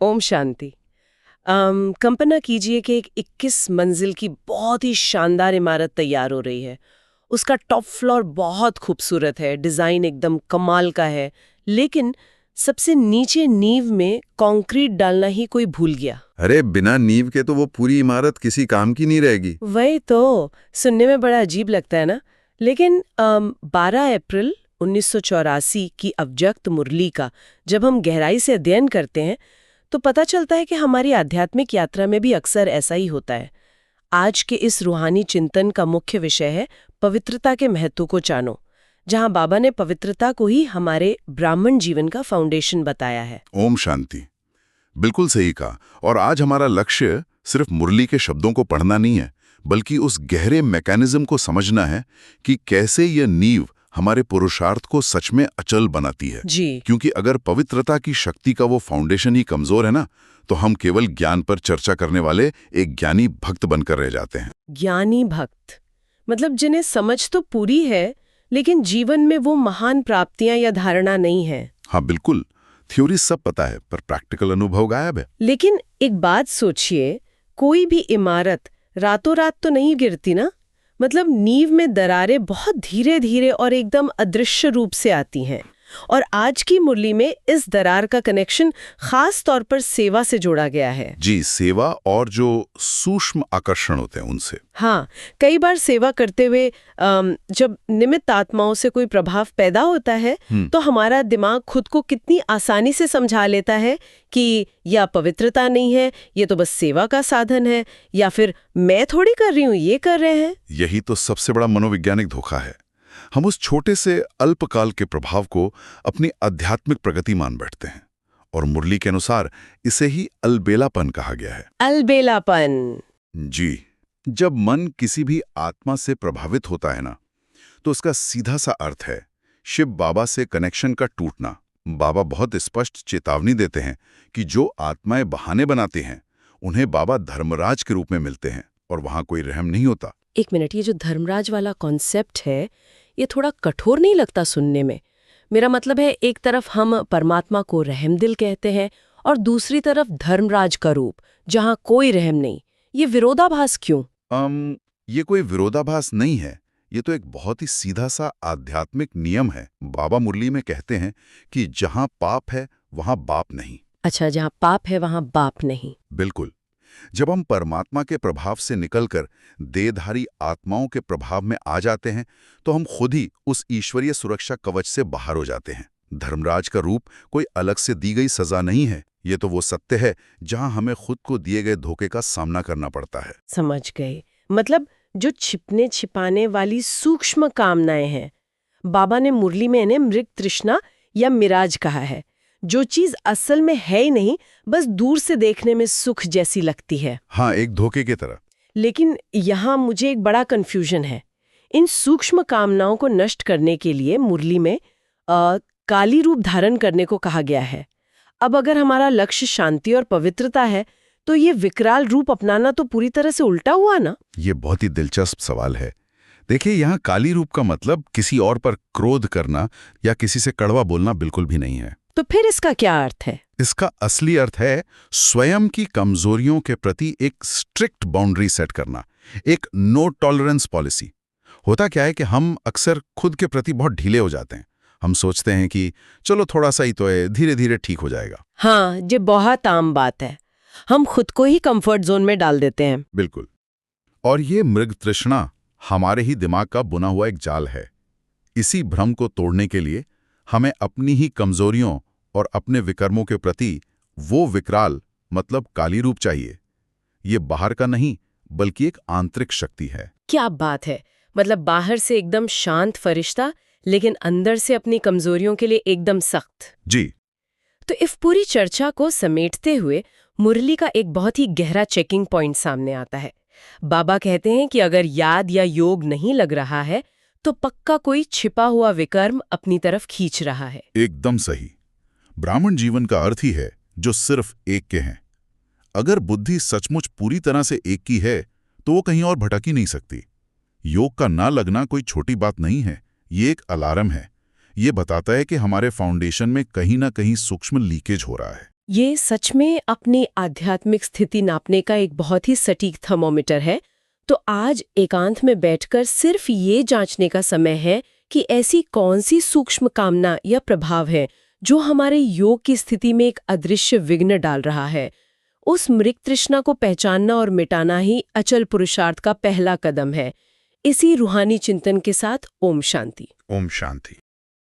ओम शांति। कल्पना कीजिए कि एक 21 मंजिल की बहुत ही शानदार इमारत तैयार हो रही है। उसका टॉप फ्लोर बहुत खूबसूरत है, डिज़ाइन एकदम कमाल का है, लेकिन सबसे नीचे नींव में कंक्रीट डालना ही कोई भूल गया। अरे बिना नींव के तो वो पूरी इमारत किसी काम की नहीं रहेगी। वही तो, सुनने में बड़ा अजीब लगता है ना। लेकिन 12 अप्रैल 1984 की अव्यक्त मुरली का जब हम गहराई से अध्ययन करते हैं तो पता चलता है कि हमारी आध्यात्मिक यात्रा में भी अक्सर ऐसा ही होता है। आज के इस रूहानी चिंतन का मुख्य विषय है पवित्रता के महत्व को जानो, जहां बाबा ने पवित्रता को ही हमारे ब्राह्मण जीवन का फाउंडेशन बताया है। ओम शांति। बिल्कुल सही कहा। और आज हमारा लक्ष्य सिर्फ मुरली के शब्दों को पढ़ना नहीं है, बल्कि उस गहरे मैकेनिज्म को समझना है कि कैसे यह नींव हमारे पुरुषार्थ को सच में अचल बनाती है। जी। क्योंकि अगर पवित्रता की शक्ति का वो फाउंडेशन ही कमजोर है ना, तो हम केवल ज्ञान पर चर्चा करने वाले एक ज्ञानी भक्त बनकर रह जाते हैं। ज्ञानी भक्त मतलब जिन्हें समझ तो पूरी है, लेकिन जीवन में वो महान प्राप्तियां या धारणा नहीं है। हाँ बिल्कुल, थ्योरी सब पता है पर प्रैक्टिकल अनुभव गायब है। लेकिन एक बात सोचिए, कोई भी इमारत रातों रात तो नहीं गिरती ना। मतलब नींव में दरारें बहुत धीरे धीरे और एकदम अदृश्य रूप से आती हैं। और आज की मुरली में इस दरार का कनेक्शन खास तौर पर सेवा से जोड़ा गया है। जी, सेवा और जो सूक्ष्म आकर्षण होते हैं उनसे। हाँ, कई बार सेवा करते हुए जब निमित्त आत्माओं से कोई प्रभाव पैदा होता है तो हमारा दिमाग खुद को कितनी आसानी से समझा लेता है कि यह पवित्रता नहीं है, ये तो बस सेवा का साधन है, या फिर मैं थोड़ी कर रही हूँ, ये कर रहे हैं। यही तो सबसे बड़ा मनोवैज्ञानिक धोखा है। हम उस छोटे से अल्पकाल के प्रभाव को अपनी आध्यात्मिक प्रगति मान बैठते हैं, और मुरली के अनुसार इसे ही अलबेलापन कहा गया है। अलबेलापन। जी, जब मन किसी भी आत्मा से प्रभावित होता है ना, तो उसका सीधा सा अर्थ है शिव बाबा से कनेक्शन का टूटना। बाबा बहुत स्पष्ट चेतावनी देते हैं कि जो आत्माएं बहाने बनाते हैं उन्हें बाबा धर्मराज के रूप में मिलते हैं, और वहां कोई रहम नहीं होता। एक मिनट, ये जो धर्मराज वाला कॉन्सेप्ट है, ये थोड़ा कठोर नहीं लगता सुनने में? मेरा मतलब है, एक तरफ हम परमात्मा को रहमदिल कहते हैं और दूसरी तरफ धर्मराज का रूप जहां कोई रहम नहीं। ये विरोधाभास क्यों? ये कोई विरोधाभास नहीं है, ये तो एक बहुत ही सीधा सा आध्यात्मिक नियम है। बाबा मुरली में कहते हैं कि जहां पाप है वहां बाप नहीं। अच्छा, जहां पाप है वहां बाप नहीं। बिल्कुल। जब हम परमात्मा के प्रभाव से निकलकर देहधारी आत्माओं के प्रभाव में आ जाते हैं तो हम खुद ही उस ईश्वरीय सुरक्षा कवच से बाहर हो जाते हैं। धर्मराज का रूप कोई अलग से दी गई सजा नहीं है, ये तो वो सत्य है जहां हमें खुद को दिए गए धोखे का सामना करना पड़ता है। समझ गए। मतलब जो छिपने छिपाने वाली सूक्ष्म कामनाएं हैं, बाबा ने मुरली में इन्हें मृग तृष्णा या मिराज कहा है। जो चीज असल में है ही नहीं, बस दूर से देखने में सुख जैसी लगती है। हाँ, एक धोखे की तरह। लेकिन यहाँ मुझे एक बड़ा कंफ्यूजन है। इन सूक्ष्म कामनाओं को नष्ट करने के लिए मुरली में काली रूप धारण करने को कहा गया है। अब अगर हमारा लक्ष्य शांति और पवित्रता है तो ये विकराल रूप अपनाना तो पूरी तरह से उल्टा हुआ ना? ये बहुत ही दिलचस्प सवाल है। देखिए, यहाँ काली रूप का मतलब किसी और पर क्रोध करना या किसी से कड़वा बोलना बिल्कुल भी नहीं है। तो फिर इसका क्या अर्थ है? इसका असली अर्थ है स्वयं की कमजोरियों के प्रति एक स्ट्रिक्ट बाउंड्री सेट करना, एक नो टॉलरेंस पॉलिसी। होता क्या है कि हम अक्सर खुद के प्रति बहुत ढीले हो जाते हैं। हम सोचते हैं कि चलो थोड़ा सा ही तो है, धीरे धीरे ठीक हो जाएगा। हाँ, ये बहुत आम बात है। हम खुद को ही कंफर्ट जोन में डाल देते हैं। बिल्कुल। और ये मृग तृष्णा हमारे ही दिमाग का बुना हुआ एक जाल है। इसी भ्रम को तोड़ने के लिए हमें अपनी ही कमजोरियों और अपने विकर्मों के प्रति वो विकराल मतलब काली रूप चाहिए। ये बाहर का नहीं, बल्कि एक आंतरिक शक्ति है। क्या बात है! मतलब बाहर से एकदम शांत फरिश्ता, लेकिन अंदर से अपनी कमजोरियों के लिए एकदम सख्त। जी। तो इस पूरी चर्चा को समेटते हुए मुरली का एक बहुत ही गहरा चेकिंग पॉइंट सामने आता है। बाबा कहते हैं कि अगर याद या योग नहीं लग रहा है तो पक्का कोई छिपा हुआ विकर्म अपनी तरफ खींच रहा है। एकदम सही। ब्राह्मण जीवन का अर्थ ही है जो सिर्फ एक के हैं। अगर बुद्धि सचमुच पूरी तरह से एक की है तो वो कहीं और भटक ही नहीं सकती। योग का ना लगना कोई छोटी बात नहीं है, ये एक अलार्म है। ये बताता है कि हमारे फाउंडेशन में कहीं ना कहीं सूक्ष्म लीकेज हो रहा है। ये सच में अपनी आध्यात्मिक स्थिति नापने का एक बहुत ही सटीक थर्मोमीटर है। तो आज एकांत में बैठकर सिर्फ ये जांचने का समय है कि ऐसी कौन सी सूक्ष्म कामना या प्रभाव है जो हमारे योग की स्थिति में एक अदृश्य विघ्न डाल रहा है। उस मृग तृष्णा को पहचानना और मिटाना ही अचल पुरुषार्थ का पहला कदम है। इसी रूहानी चिंतन के साथ ओम शांति। ओम शांति।